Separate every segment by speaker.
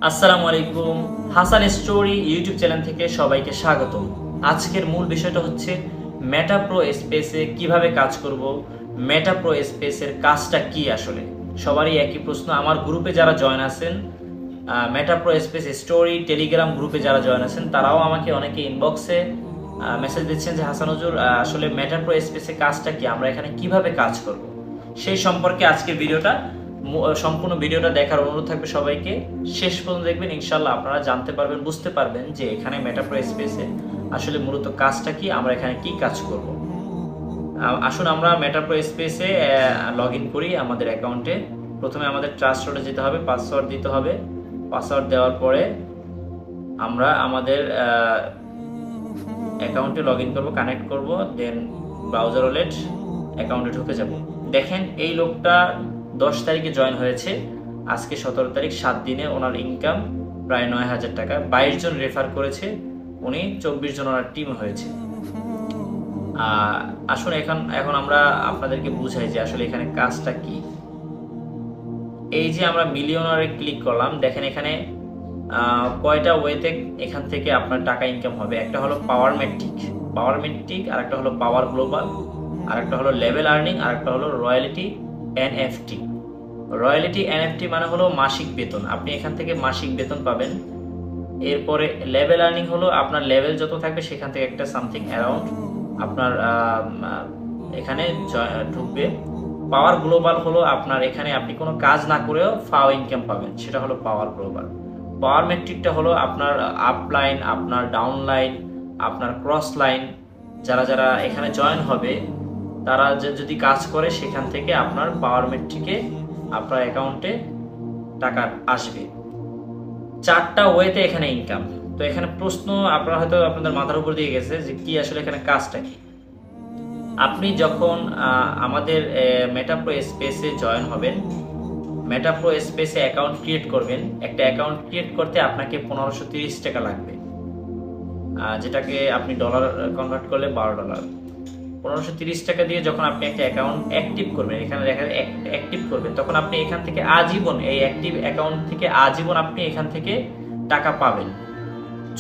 Speaker 1: আসসালামু আলাইকুম। Hasan story YouTube channel থেকে সবাইকে স্বাগতম। আজকের মূল বিষয়টা হচ্ছে মেটা প্রো স্পেসে কিভাবে কাজ করব। মেটা প্রো স্পেসের কাজটা কি আসলে সবারই একই প্রশ্ন। আমার গ্রুপে যারা জয়েন আছেন, মেটা প্রো স্পেস স্টোরি টেলিগ্রাম গ্রুপে যারা জয়েন আছেন, তারাও আমাকে অনেকে ইনবক্সে মেসেজ দিচ্ছেন যে হাসান হুজুর, আসলে মেটা প্রো স্পেসের কাজটা কি, আমরা এখানে কিভাবে কাজ করব। সেই সম্পর্কে আজকের ভিডিওটা, সম্পূর্ণ ভিডিওটা দেখার অনুরোধ থাকবে সবাইকে। শেষ পর্যন্ত দেখবেন, ইনশাল্লাহ আপনারা জানতে পারবেন, বুঝতে পারবেন যে এখানে মেটা প্রো স্পেসে আসলে মূলত কাজটা কি, আমরা এখানে কি কাজ করব। আসুন আমরা মেটা প্রো স্পেসে লগ ইন করি আমাদের অ্যাকাউন্টে। প্রথমে আমাদের ট্রাস্ট রোডে যেতে হবে, পাসওয়ার্ড দিতে হবে। পাসওয়ার্ড দেওয়ার পরে আমরা আমাদের অ্যাকাউন্টে লগ ইন করবো, কানেক্ট করব, দেন ব্রাউজার ওয়ালেট অ্যাকাউন্টে ঢুকে যাব। দেখেন এই লোকটা 10 তারিখে জয়েন হয়েছে, আজকে 17 তারিখ, 7 দিনে ওনার ইনকাম প্রায় 9,000 টাকা। 22 জন রেফার করেছে, উনি 24 জন ওনার টিম হয়েছে। আসুন এখন আমরা আপনাদেরকে বুঝাই যে আসলে এখানে কাজটা কি। এই যে আমরা মিলিয়নারে ক্লিক করলাম, দেখেন এখানে কয়টা ওয়েতে এখান থেকে আপনার টাকা ইনকাম হবে। একটা হলো পাওয়ার মেট্রিক, আর একটা হলো পাওয়ার গ্লোবাল, আর একটা হলো লেভেল আর্নিং, আর একটা হলো রয়্যালিটি এনএফটি। রয়্যালিটি এনএফটি মানে হলো মাসিক বেতন, আপনি এখান থেকে মাসিক বেতন পাবেন। এরপরে লেভেল আর্নিং হলো আপনার লেভেল যত থাকবে সেখান থেকে একটা সামথিং অ্যারাউন্ড আপনার এখানে ঢুকবে। পাওয়ার গ্লোবাল হলো আপনার এখানে আপনি কোনো কাজ না করেও ফাও ইনকাম পাবেন, সেটা হলো পাওয়ার গ্লোবাল। পাওয়ার মেট্রিকটা হলো আপনার আপ লাইন, আপনার ডাউন লাইন, আপনার ক্রস লাইন, যারা যারা এখানে জয়েন হবে তারা যদি কাজ করে সেখান থেকে আপনার পাওয়ার মেট্রিকে আপনার অ্যাকাউন্টে টাকা আসবে। 4টা ওয়েতে এখানে ইনকাম। তো এখানে প্রশ্ন আপনারা হয়তো আপনাদের মাথার উপর দিয়ে গেছে যে কি আসলে এখানে কাজটা কি। আপনি যখন আমাদের মেটা প্রো স্পেসে জয়েন হবেন, মেটা প্রো স্পেসে অ্যাকাউন্ট ক্রিয়েট করবেন, একটা অ্যাকাউন্ট ক্রিয়েট করতে আপনাকে 1530 টাকা লাগবে, যেটাকে আপনি ডলার কনভার্ট করলে $12। 1530 টাকা দিয়ে যখন আপনি একটা অ্যাকাউন্ট অ্যাক্টিভ করবেন, এখানে দেখা অ্যাক্টিভ করবেন, তখন আপনি এখান থেকে আজীবন, এই অ্যাক্টিভ অ্যাকাউন্ট থেকে আজীবন আপনি এখান থেকে টাকা পাবেন।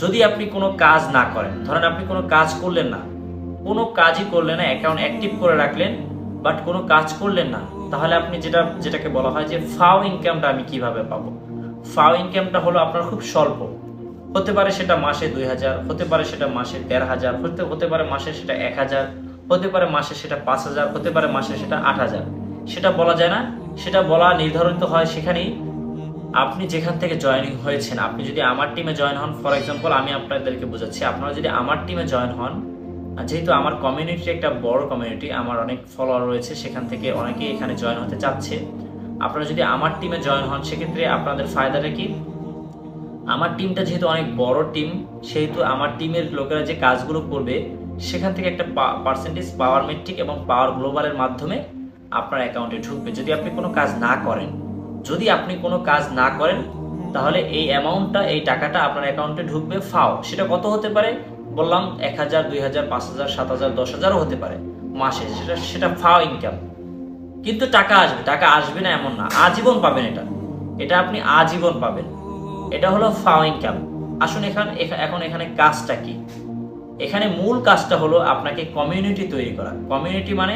Speaker 1: যদি আপনি কোনো কাজ না করেন, ধরেন আপনি কোনো কাজ করলেন না, কোনো কাজই করলেন না, অ্যাকাউন্ট অ্যাক্টিভ করে রাখলেন বাট কোনো কাজ করলেন না, তাহলে আপনি যেটাকে বলা হয় যে ফাও ইনকামটা আমি কিভাবে পাবো। ফাও ইনকামটা হলো আপনার খুব স্বল্প, হতে পারে সেটা মাসে 2000, হতে পারে সেটা মাসে 15,000, হতে পারে মাসে সেটা 1000, হতে পারে মাসে সেটা 5000, হতে পারে মাসে সেটা 8000। সেটা বলা যায় না, সেটা বলা নির্ধারিত হয় সেখানেই আপনি যেখান থেকে জয়েনিং হয়েছেন। আপনি যদি আমার টিমে জয়েন হন, ফর এক্সাম্পল আমি আপনাদেরকে বোঝাচ্ছি, আপনারা যদি আমার টিমে জয়েন হন, যেহেতু আমার কমিউনিটি একটা বড় কমিউনিটি, আমার অনেক ফলোয়ার রয়েছে, সেখান থেকে অনেকেই এখানে জয়েন হতে চাচ্ছে। আপনারা যদি আমার টিমে জয়েন হন, সেক্ষেত্রে আপনাদের ফায়দাটা কি, আমার টিমটা যেহেতু অনেক বড় টিম, সেহেতু আমার টিমের লোকেরা যে কাজগুলো করবে সেখান থেকে একটা পার্সেন্টেজ পাওয়ার মেট্রিক এবং পাওয়ার গ্লোবালের মাধ্যমে আপনার অ্যাকাউন্টে ঢুকবে। যদি আপনি কোনো কাজ না করেন, তাহলে এই অ্যামাউন্টটা, এই টাকাটা আপনার অ্যাকাউন্টে ঢুকবে ফাও। সেটা কত হতে পারে বললাম, 1000, 2000, 5000, 7000, 10,000ও হতে পারে মাসে, সেটা ফাও ইনকাম। কিন্তু টাকা আসবে না এমন না, আজীবন পাবেন। এটা আপনি আজীবন পাবেন, এটা হলো ফাও ইনকাম। আসুন এখন এখানে কাজটা কি। এখানে মূল কাজটা হলো আপনাকে কমিউনিটি তৈরি করা। কমিউনিটি মানে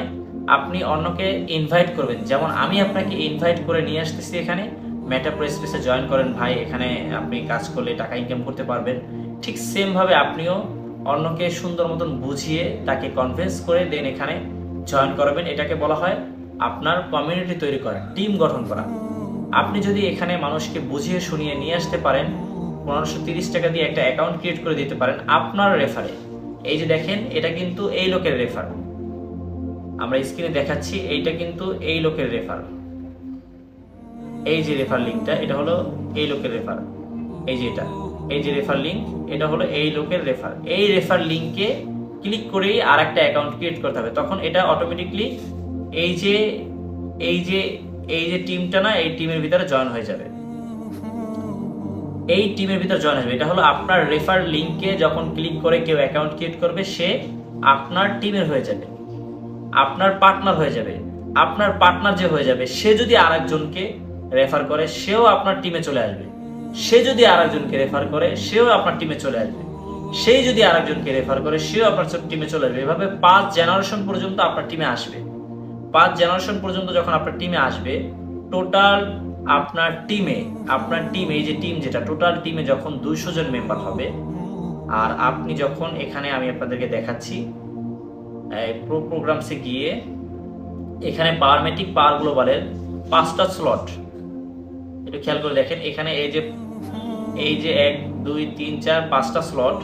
Speaker 1: আপনি অন্যকে ইনভাইট করবেন, যেমন আমি আপনাকে ইনভাইট করে নিয়ে আসতেছি এখানে, মেটা প্রো স্পেসে জয়েন করেন ভাই, এখানে আপনি কাজ করলে টাকা ইনকাম করতে পারবেন। ঠিক সেম ভাবে আপনিও অন্যকে সুন্দর মতন বুঝিয়ে তাকে কনভিন্স করে দেন এখানে জয়েন করাবেন। এটাকে বলা হয় আপনার কমিউনিটি তৈরি করা, টিম গঠন করা। আপনি যদি এখানে মানুষকে বুঝিয়ে শুনিয়ে নিয়ে আসতে পারেন, 1530 টাকা দিয়ে একটা অ্যাকাউন্ট ক্রিয়েট করে দিতে পারেন আপনার রেফারে। এই যে দেখেন, এটা কিন্তু এই লোকের রেফার, আমরা স্ক্রিনে দেখাচ্ছি, এইটা কিন্তু এই লোকের রেফার। এই যে রেফার লিঙ্কটা, এটা হলো এই লোকের রেফার। এই যে রেফার লিঙ্ক, এটা হলো এই লোকের রেফার। এই রেফার লিঙ্কে ক্লিক করেই আর একটা অ্যাকাউন্ট ক্রিয়েট করতে হবে, তখন এটা অটোমেটিকলি এই যে টিমটা না, এই টিমের ভিতরে জয়েন হয়ে যাবে। এটা হলো আপনার রেফার লিঙ্কে যখন ক্লিক করে কেউ অ্যাকাউন্ট ক্রিয়েট করবে, সে আপনার টিমের হয়ে যাবে, আপনার পার্টনার হয়ে যাবে। আপনার পার্টনার যে হয়ে যাবে, সে যদি আরেকজনকে রেফার করে, সেও আপনার টিমে চলে আসবে। সে যদি আরেকজনকে রেফার করে সেও আপনার টিমে চলে আসবে, সেই যদি আরেকজনকে রেফার করে সেও আপনার টিমে চলে আসবে। এভাবে 5 জেনারেশন পর্যন্ত আপনার টিমে আসবে। 5 জেনারেশন পর্যন্ত যখন আপনার টিমে আসবে, টোটাল আপনার টিমে এই যে টিম যেটা টোটাল টিমে যখন 200 জন মেম্বার হবে, আর আপনি যখন এখানে আমি আপনাদেরকে দেখাচ্ছি প্রো প্রোগ্রামসে গিয়ে এখানে পাওয়ারমেটিক পাওয়ার গ্লোবালের 5টা স্লট একটু খেয়াল করে দেখেন। এখানে এই যে 1 2 3 4 5টা স্লট,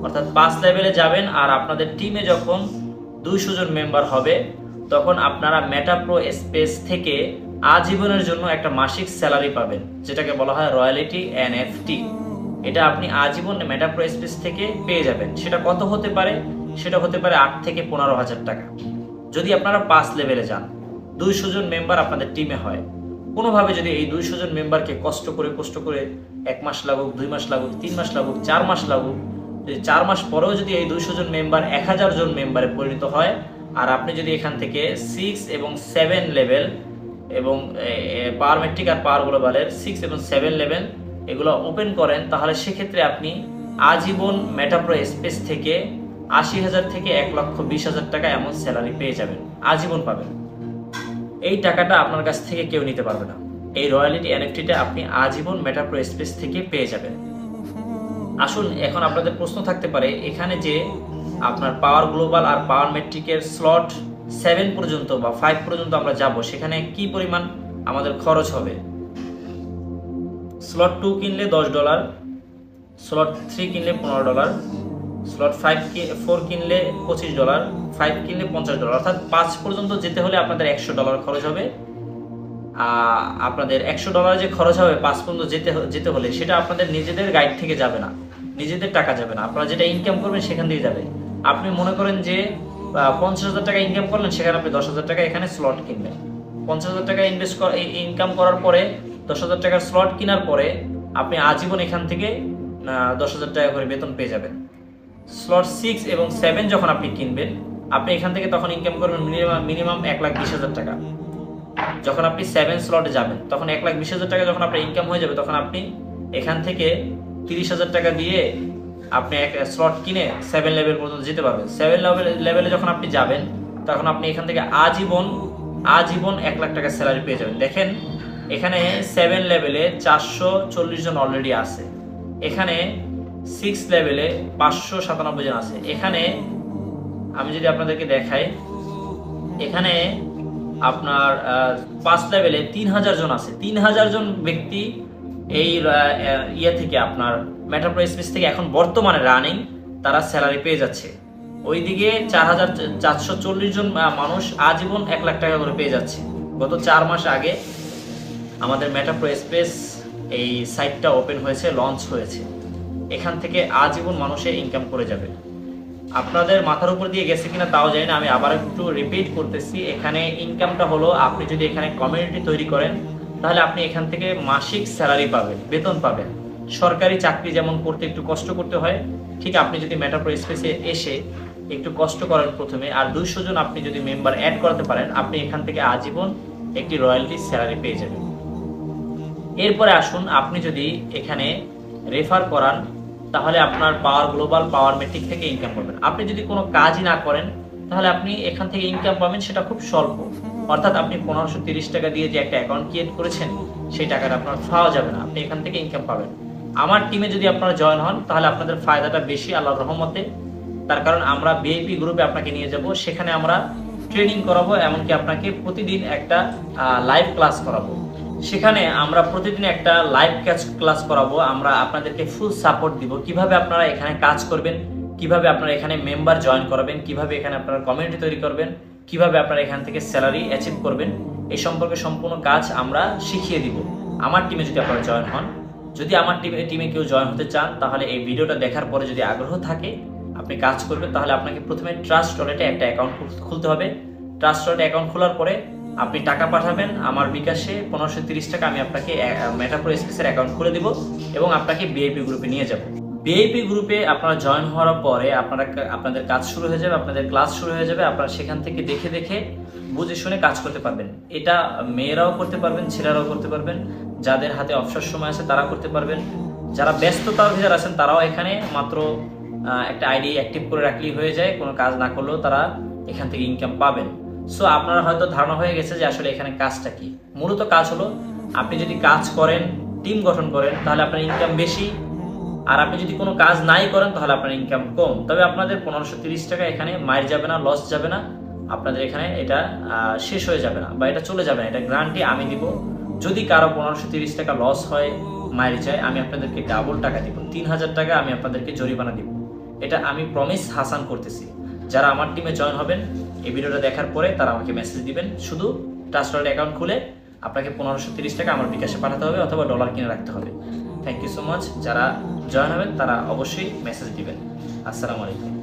Speaker 1: অর্থাৎ 5 লেভেলে যাবেন। আর আপনাদের টিমে যখন 200 জন মেম্বার হবে তখন আপনারা মেটাপ্রো স্পেস থেকে আজীবনের জন্য একটা মাসিক স্যালারি পাবেন, যেটাকে বলা হয় রয়্যালিটি এনএফটি। এটা আপনি আজীবন মেটাপ্রো স্পেস থেকে পেয়ে যাবেন। সেটা কত হতে পারে? সেটা হতে পারে 8 থেকে 15,000 টাকা। যদি আপনারা 5 লেভেলে যান, 200 জন মেম্বার আপনাদের টিমে হয়, কোনোভাবে যদি এই 200 জন মেম্বারকে কষ্ট করে 1 মাস লাগুক, 2 মাস লাগুক, 3 মাস লাগুক, 4 মাস লাগুক, যদি 4 মাস পরেও যদি এই 200 জন মেম্বার 1000 জন মেম্বারে পরিণত হয়, আর আপনি যদি এখান থেকে 6 এবং 7 লেভেল এবং পাওয়ারমেট্রিক আর পাওয়ার গ্লোবালের 6 এবং 7 লেভেল এগুলো ওপেন করেন, তাহলে সেক্ষেত্রে আপনি আজীবন মেটাপ্রো স্পেস থেকে 80,000 থেকে 1,20,000 টাকা এমন স্যালারি পেয়ে যাবেন, আজীবন পাবেন। এই টাকাটা আপনার কাছ থেকে কেউ নিতে পারবে না। এই রয়্যালিটি এনএফটিটা আপনি আজীবন মেটাপ্রো স্পেস থেকে পেয়ে যাবেন। আসুন, এখন আপনাদের প্রশ্ন থাকতে পারে, এখানে যে আপনার পাওয়ার গ্লোবাল আর পাওয়ার মেট্রিকের স্লট 7 পর্যন্ত বা 5 পর্যন্ত আমরা যাব, সেখানে কি পরিমাণ আমাদের খরচ হবে? স্লট 2 কিনলে $10, স্লট 3 কিনলে $15, স্লট 4 কিনলে $25, 5 কিনলে $50, অর্থাৎ 5 পর্যন্ত যেতে হলে আপনাদের $100 খরচ হবে। আপনাদের $100 যে খরচ হবে 5 পর্যন্ত যেতে হলে, সেটা আপনাদের নিজেদের গাইড থেকে যাবে না, নিজেদের টাকা যাবে না, আপনারা যেটা ইনকাম করবেন সেখান দিয়ে যাবে। আপনি মনে করেন যে 50,000 টাকা ইনকাম করলেন, সেখানে আপনি 10,000 টাকা এখানে স্লট কিনবেন। 50,000 টাকা ইনকাম করার পরে 10,000 টাকার স্লট কেনার পরে আপনি আজীবন এখান থেকে 10,000 টাকা করে বেতন পেয়ে যাবেন। স্লট 6 এবং 7 যখন আপনি কিনবেন, আপনি এখান থেকে তখন ইনকাম করবেন মিনিমাম 1,20,000 টাকা। যখন আপনি 7 স্লটে যাবেন তখন 1,20,000 টাকা যখন আপনার ইনকাম হয়ে যাবে, তখন আপনি এখান থেকে 30,000 টাকা দিয়ে আপনি এক স্লট কিনে 7 লেভেল পর্যন্ত যেতে পারবেন। 7 লেভেলে যখন আপনি যাবেন, তখন আপনি এখান থেকে আজীবন 1,00,000 টাকা স্যালারি পেয়ে যাবেন। দেখেন, এখানে 7 লেভেলে 440 জন অলরেডি আছে, এখানে 6 লেভেলে 597 জন আছে। এখানে আমি যদি আপনাদেরকে দেখাই, এখানে আপনার 5 লেভেলে 3,000 জন আছে। 3,000 জন ব্যক্তি এই থেকে আপনার মেটাপ্রো স্পেস থেকে এখন বর্তমানে রানিং তারা স্যালারি পেয়ে যাচ্ছে। ওইদিকে 4,440 জন মানুষ আজীবন 1,00,000 টাকা করে পেয়ে যাচ্ছে। গত 4 মাস আগে আমাদের মেটাপ্রো স্পেস এই সাইটটা ওপেন হয়েছে, লঞ্চ হয়েছে। এখান থেকে আজীবন মানুষে ইনকাম করে যাবে। আপনাদের মাথার উপর দিয়ে গেছে কিনা তাও জানি না, আমি আবার একটু রিপিট করতেছি। এখানে ইনকামটা হলো, আপনি যদি এখানে কমিউনিটি তৈরি করেন, তাহলে আপনি এখান থেকে মাসিক স্যালারি পাবেন, বেতন পাবেন। সরকারি চাকরি যেমন করতে একটু কষ্ট করতে হয়, ঠিক আপনি যদি মেটাপ্রো স্পেসে এসে একটু কষ্ট করেন প্রথমে, আর 200 জন আপনি যদি মেম্বার অ্যাড করাতে পারেন, আপনি এখান থেকে আজীবন একটি রয়্যালটি স্যালারি পেয়ে যাবেন। এরপরে আসুন, আপনি যদি এখানে রেফার করান, তাহলে আপনার পাওয়ার গ্লোবাল পাওয়ার মেট্রিক থেকে ইনকাম করবেন। আপনি যদি কোনো কাজই না করেন, তাহলে আপনি এখান থেকে ইনকাম পাবেন, সেটা খুব স্বল্প। অর্থাৎ আপনি 1530 টাকা দিয়ে যে একটা অ্যাকাউন্ট ক্রিয়েট করেছেন, সেই টাকাটা আপনার পাওয়া যাবে না, আপনি এখান থেকে ইনকাম পাবেন। আমার টিমে যদি আপনারা জয়েন হন, তাহলে আপনাদের ফায়দাটা বেশি আল্লাহর রহমতে। তার কারণ আমরা ভিআইপি গ্রুপে আপনাকে নিয়ে যাব, সেখানে আমরা ট্রেনিং করাবো, এমনকি আপনাকে প্রতিদিন একটা লাইভ ক্লাস করাবো। সেখানে আমরা প্রতিদিন একটা লাইভ ক্লাস করাবো, আমরা আপনাদেরকে ফুল সাপোর্ট দিব, কিভাবে আপনারা এখানে কাজ করবেন, কিভাবে আপনারা এখানে মেম্বার জয়েন করাবেন, কিভাবে এখানে আপনারা কমিউনিটি তৈরি করবেন, কিভাবে আপনারা এখান থেকে স্যালারি অ্যাচিভ করবেন, এই সম্পর্কে সম্পূর্ণ কাজ আমরা শিখিয়ে দিব আমার টিমে যদি আপনারা জয়েন হন। যদি আমার টিমে কেউ জয়েন হতে চান, তাহলে এই ভিডিওটা দেখার পরে যদি আগ্রহ থাকে আপনি কাজ করবেন, তাহলে আপনাকে প্রথমে ট্রাস্ট ওয়ালেটে একটা অ্যাকাউন্ট খুলতে হবে। ট্রাস্ট ওয়ালেটে অ্যাকাউন্ট খোলার পরে আপনি টাকা পাঠাবেন আমার বিকাশে 1530 টাকা, আমি আপনাকে মেটাপ্রো স্পেসের অ্যাকাউন্ট খুলে দিব এবং আপনাকে ভিআইপি গ্রুপে নিয়ে যাব। ভিআইপি গ্রুপে আপনারা জয়েন হওয়ার পরে আপনাদের কাজ শুরু হয়ে যাবে, আপনাদের ক্লাস শুরু হয়ে যাবে। আপনারা সেখান থেকে দেখে বুঝে শুনে কাজ করতে পারবেন। এটা মেয়েরাও করতে পারবেন, ছেলেরাও করতে পারবেন, যাদের হাতে অবসর সময় আছে তারা করতে পারবেন, যারা ব্যস্ততার ভিতরে আছেন তারাও এখানে মাত্র একটা আইডি অ্যাক্টিভ করে রাখলেই হয়ে যায়, কোনো কাজ না করলেও তারা এখান থেকে ইনকাম পাবেন। সো আপনার হয়তো ধারণা হয়ে গেছে যে আসলে এখানে কাজটা কি। মূলত কাজ হলো, আপনি যদি কাজ করেন, টিম গঠন করেন, তাহলে আপনার ইনকাম বেশি, আর আপনি যদি কোনো কাজ নাই করেন তাহলে আপনার ইনকাম কম। তবে আপনাদের 1530 টাকা এখানে মার যাবে না, লস যাবে না, আপনাদের এখানে এটা শেষ হয়ে যাবে না বা এটা চলে যাবে না, এটা গ্যারান্টি আমি দিব। যদি কারো 1530 টাকা লস হয়, মারি যায়, আমি আপনাদেরকে ডাবল টাকা দিব, 3000 টাকা আমি আপনাদেরকে জরিমানা দিব। এটা আমি প্রমিস হাসান করতেছি। যারা আমার টিমে জয়েন হবেন, এই ভিডিওটা দেখার পরে তারা আমাকে মেসেজ দিবেন, শুধু ট্রাস্ট অ্যাকাউন্ট খুলে আপনাকে 1530 টাকা আমার বিকাশে পাঠাতে হবে অথবা ডলার কিনে রাখতে হবে। Thank you so much. যারা জয়েন হবেন তারা অবশ্যই মেসেজ দিবেন। আসসালামু আলাইকুম।